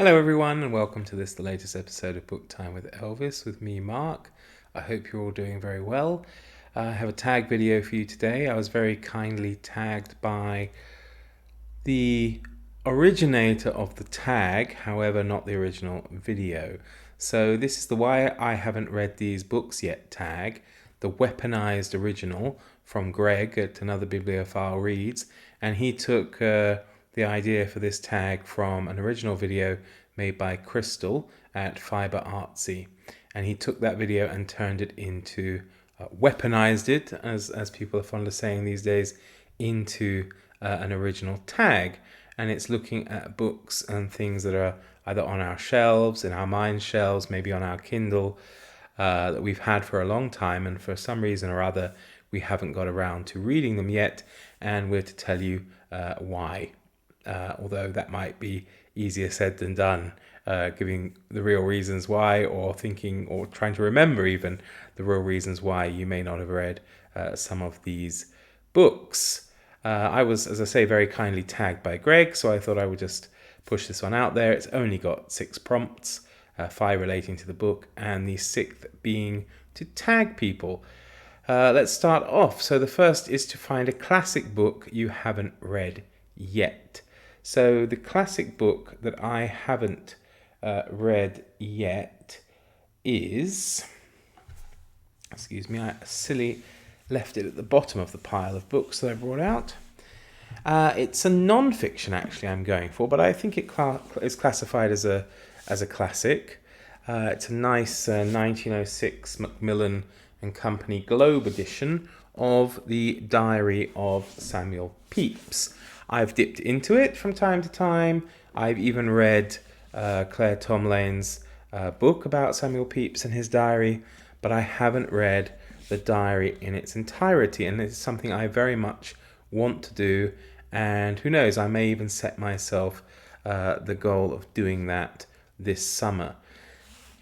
Hello everyone and welcome to the latest episode of Book Time with Elvis with me, Mark. I hope you're all doing very well. I have a tag video for you today. I was very kindly tagged by the originator of the tag, however not the original video. So this is the Why I Haven't Read These Books Yet tag, the weaponized original from Greg at Another Bibliophile Reads, and he took the idea for this tag from an original video made by Crystal at fiberartsy, and he took that video and turned it into weaponized it, as people are fond of saying these days, into an original tag. And it's looking at books and things that are either on our shelves, in our mind shelves, maybe on our Kindle, that we've had for a long time, and for some reason or other we haven't got around to reading them yet, and we're to tell you why. Although that might be easier said than done, giving the real reasons why, or thinking or trying to remember even the real reasons why you may not have read some of these books. I was, as I say, very kindly tagged by Greg, so I thought I would just push this one out there. It's only got 6 prompts, 5 relating to the book, and the 6th being to tag people. Let's start off. So the first is to find a classic book you haven't read yet. So the classic book that I haven't read yet is, excuse me, I silly left it at the bottom of the pile of books that I brought out. It's a non-fiction actually I'm going for, but I think it is classified as a classic. It's a nice 1906 Macmillan and Company Globe edition of the Diary of Samuel Pepys. I've dipped into it from time to time. I've even read Claire Tomlane's book about Samuel Pepys and his diary, but I haven't read the diary in its entirety, and it's something I very much want to do, and who knows, I may even set myself the goal of doing that this summer.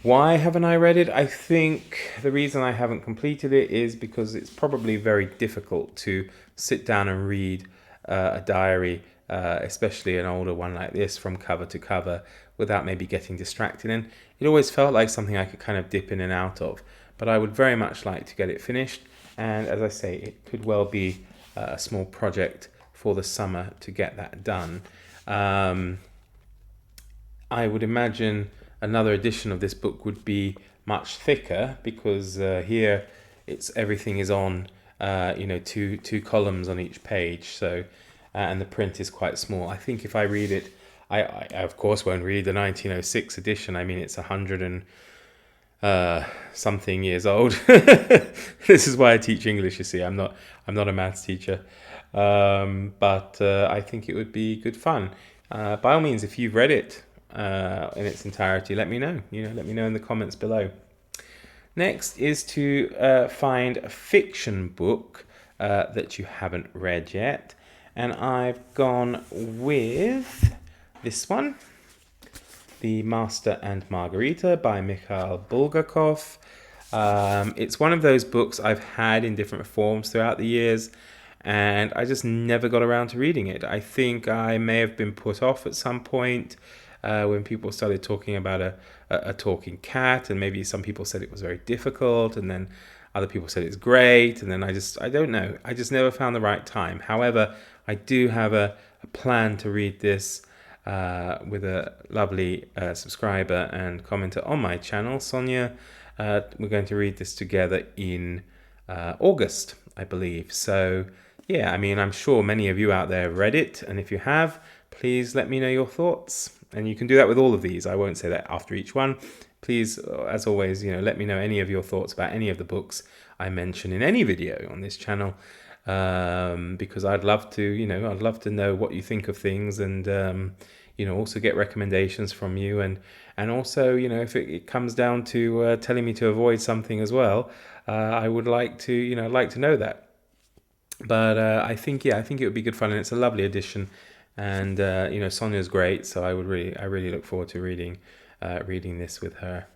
Why haven't I read it? I think the reason I haven't completed it is because it's probably very difficult to sit down and read a diary, especially an older one like this, from cover to cover without maybe getting distracted. And it always felt like something I could kind of dip in and out of. But I would very much like to get it finished. And as I say, it could well be a small project for the summer to get that done. I would imagine another edition of this book would be much thicker, because here everything is on two columns on each page, so and the print is quite small. I think if I read it, I of course won't read the 1906 edition. I mean, it's 100 and something years old. This is why I teach English, you see. I'm not a maths teacher, but I think it would be good fun. By all means, if you've read it in its entirety, let me know. Let me know in the comments below. Next is to find a fiction book that you haven't read yet, and I've gone with this one, The Master and Margarita by Mikhail Bulgakov. It's one of those books I've had in different forms throughout the years, and I just never got around to reading it. I think I may have been put off at some point when people started talking about a talking cat, and maybe some people said it was very difficult, and then other people said it's great, and then I don't know. I just never found the right time. However, I do have a plan to read this with a lovely subscriber and commenter on my channel, Sonia. We're going to read this together in August, I believe. So, yeah, I mean, I'm sure many of you out there have read it, and if you have, please let me know your thoughts. And you can do that with all of these. I won't say that after each one. Please, as always, let me know any of your thoughts about any of the books I mention in any video on this channel, because I'd love to know what you think of things, and also get recommendations from you, and also, if it comes down to telling me to avoid something as well, I would like to know that. But I think it would be good fun, and it's a lovely edition. And Sonia's great, so I really look forward to reading this with her.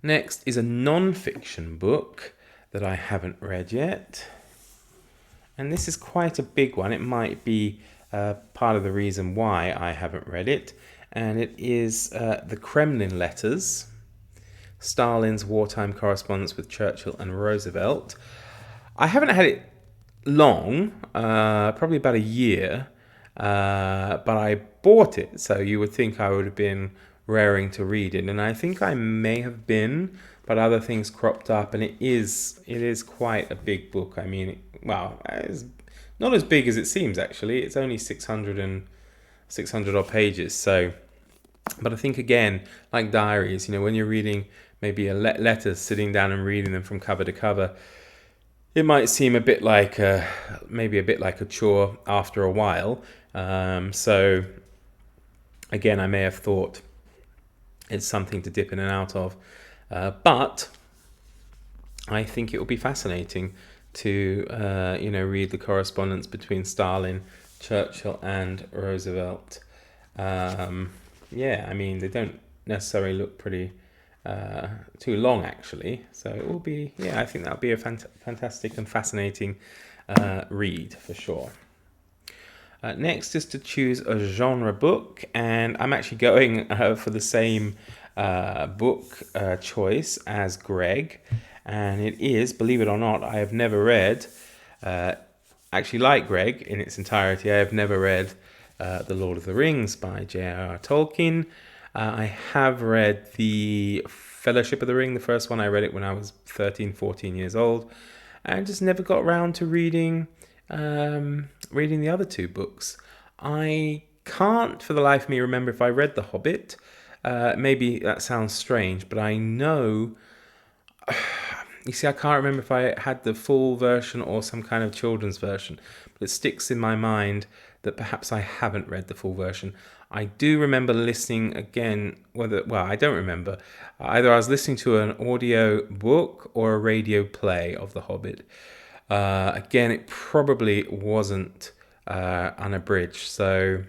Next is a non-fiction book that I haven't read yet, and this is quite a big one. It might be part of the reason why I haven't read it, and it is the Kremlin Letters, Stalin's wartime correspondence with Churchill and Roosevelt. I haven't had it long, probably about a year, but I bought it, so you would think I would have been raring to read it, and I think I may have been, but other things cropped up, and it is quite a big book. I mean, it's not as big as it seems, actually. It's only 600 odd pages, so, but I think, again, like diaries, when you're reading maybe letters, sitting down and reading them from cover to cover, it might seem maybe a bit like a chore after a while. So again, I may have thought it's something to dip in and out of, but I think it will be fascinating to read the correspondence between Stalin, Churchill, and Roosevelt. I mean, they don't necessarily look pretty too long, actually, so it will be, I think that'll be a fantastic and fascinating read for sure. Next is to choose a genre book, and I'm actually going for the same book choice as Greg, and it is, believe it or not, I have never read, actually like Greg in its entirety, I have never read The Lord of the Rings by J.R.R. Tolkien. I have read The Fellowship of the Ring, the first one. I read it when I was 13, 14 years old, and just never got around to reading the other two books. I can't for the life of me remember if I read The Hobbit. Maybe that sounds strange, but I know... You see, I can't remember if I had the full version or some kind of children's version, but it sticks in my mind that perhaps I haven't read the full version. I do remember listening again, I don't remember. Either I was listening to an audio book or a radio play of The Hobbit. Again, it probably wasn't unabridged, so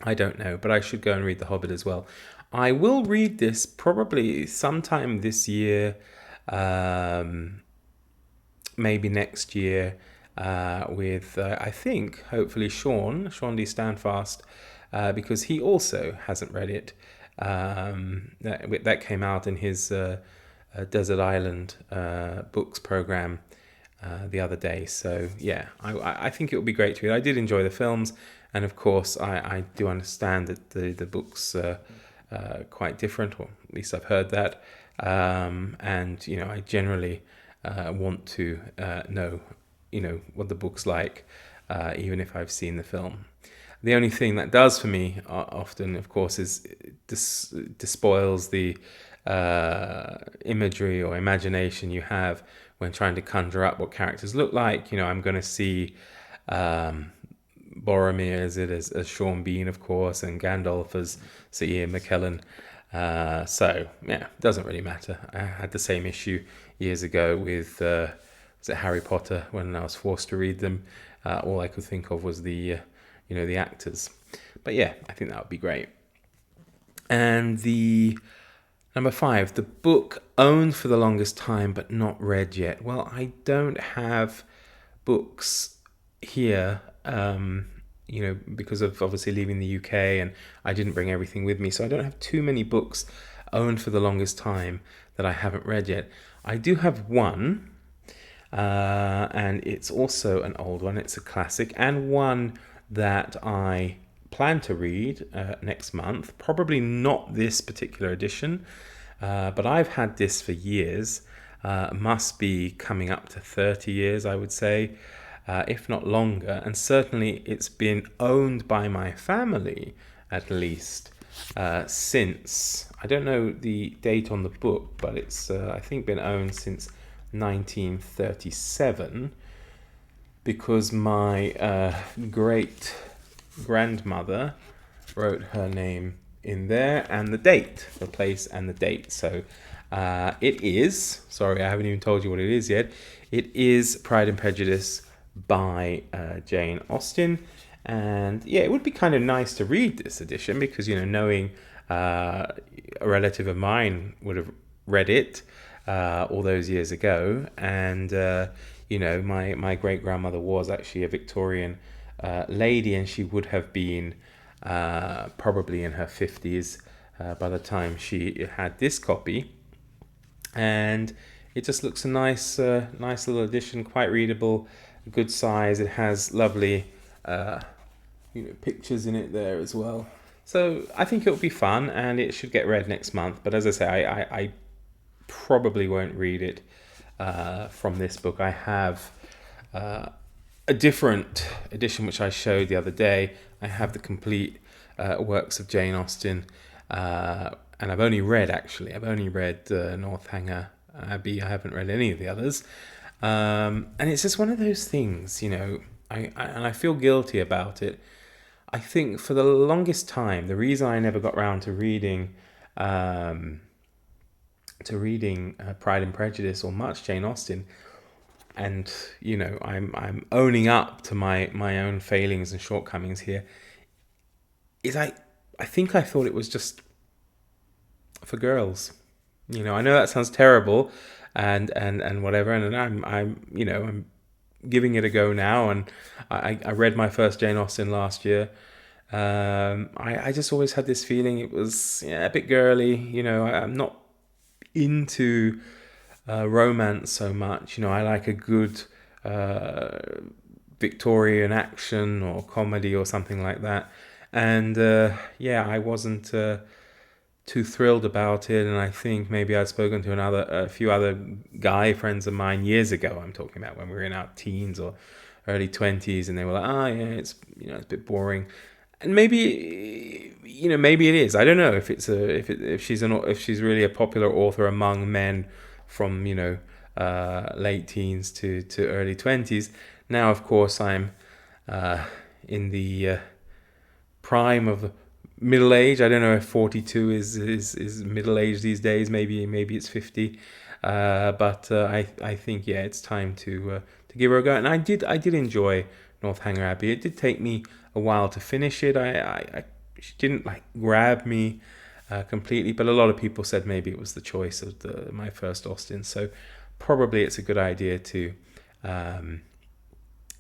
I don't know, but I should go and read The Hobbit as well. I will read this probably sometime this year, maybe next year, with, I think, hopefully Sean D. Standfast, because he also hasn't read it. That came out in his Desert Island books program the other day. So I think it would be great to read. I did enjoy the films, and of course I do understand that the books are quite different, or at least I've heard that. And I generally want to know what the book's like, even if I've seen the film. The only thing that does for me often, of course, is despoils the imagery or imagination you have when trying to conjure up what characters look like. I'm going to see Boromir as Sean Bean, of course, and Gandalf as Sir Ian McKellen. So it doesn't really matter. I had the same issue years ago with was it Harry Potter, when I was forced to read them. All I could think of was the actors. But I think that would be great. And the number 5, the book owned for the longest time but not read yet. Well, I don't have books here, because of obviously leaving the UK, and I didn't bring everything with me, so I don't have too many books owned for the longest time that I haven't read yet. I do have one, and it's also an old one. It's a classic, and one that I plan to read next month. Probably not this particular edition, but I've had this for years. Must be coming up to 30 years, I would say, if not longer. And certainly it's been owned by my family, at least, since, I don't know the date on the book, but it's, I think, been owned since 1937, because my great grandmother wrote her name in there, and the date, the place and the date. So it is, sorry, I haven't even told you what it is yet. It is Pride and Prejudice by Jane Austen. And it would be kind of nice to read this edition, because, knowing a relative of mine would have read it all those years ago. And, my great grandmother was actually a Victorian lady, and she would have been probably in her 50s by the time she had this copy. And it just looks a nice little edition, quite readable, good size. It has lovely pictures in it there as well. So I think it'll be fun, and it should get read next month. But as I say, I probably won't read it from this book. I have a different edition which I showed the other day. I have the complete works of Jane Austen, and I've only read Northanger Abbey. I haven't read any of the others, and it's just one of those things, I feel guilty about it. I think for the longest time, the reason I never got around to reading Pride and Prejudice or much Jane Austen, and I'm owning up to my own failings and shortcomings here, is I think I thought it was just for girls. I know that sounds terrible, and whatever, and I'm giving it a go now, and I read my first Jane Austen last year. I just always had this feeling it was a bit girly. I'm not into romance so much. I like a good Victorian action or comedy or something like that. And I wasn't too thrilled about it. And I think maybe I'd spoken to a few other guy friends of mine years ago. I'm talking about when we were in our teens or early 20s, and they were like, it's it's a bit boring. And maybe maybe it is. I don't know if if she's really a popular author among men from late teens to early 20s. Now, of course, I'm in the prime of middle age. I don't know if 42 is middle age these days. Maybe it's 50. But I think it's time to give her a go. And I did enjoy Northanger Abbey. It did take me a while to finish it. She didn't grab me completely, but a lot of people said maybe it was the choice of my first Austen. So probably it's a good idea to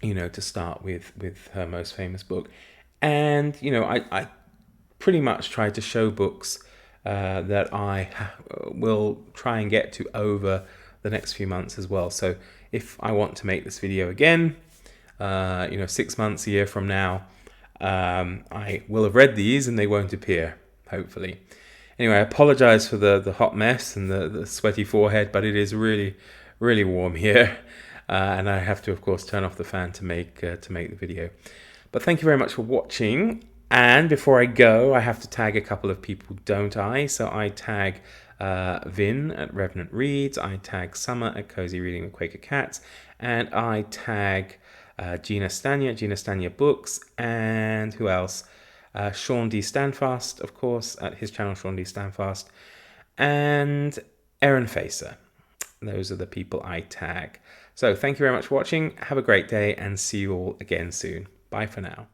to start with her most famous book. And I pretty much try to show books that I will try and get to over the next few months as well. So if I want to make this video again, 6 months, a year from now, I will have read these and they won't appear, hopefully. Anyway, I apologize for the hot mess and the sweaty forehead, but it is really, really warm here. And I have to, of course, turn off the fan to make the video. But thank you very much for watching. And before I go, I have to tag a couple of people, don't I? So I tag Vin at Revenant Reads, I tag Summer at Cozy Reading with Quaker Cats, and I tag Gina Stania Books, and who else? Sean D. Standfast, of course, at his channel, Sean D. Standfast, and Erin Facer. Those are the people I tag. So thank you very much for watching. Have a great day, and see you all again soon. Bye for now.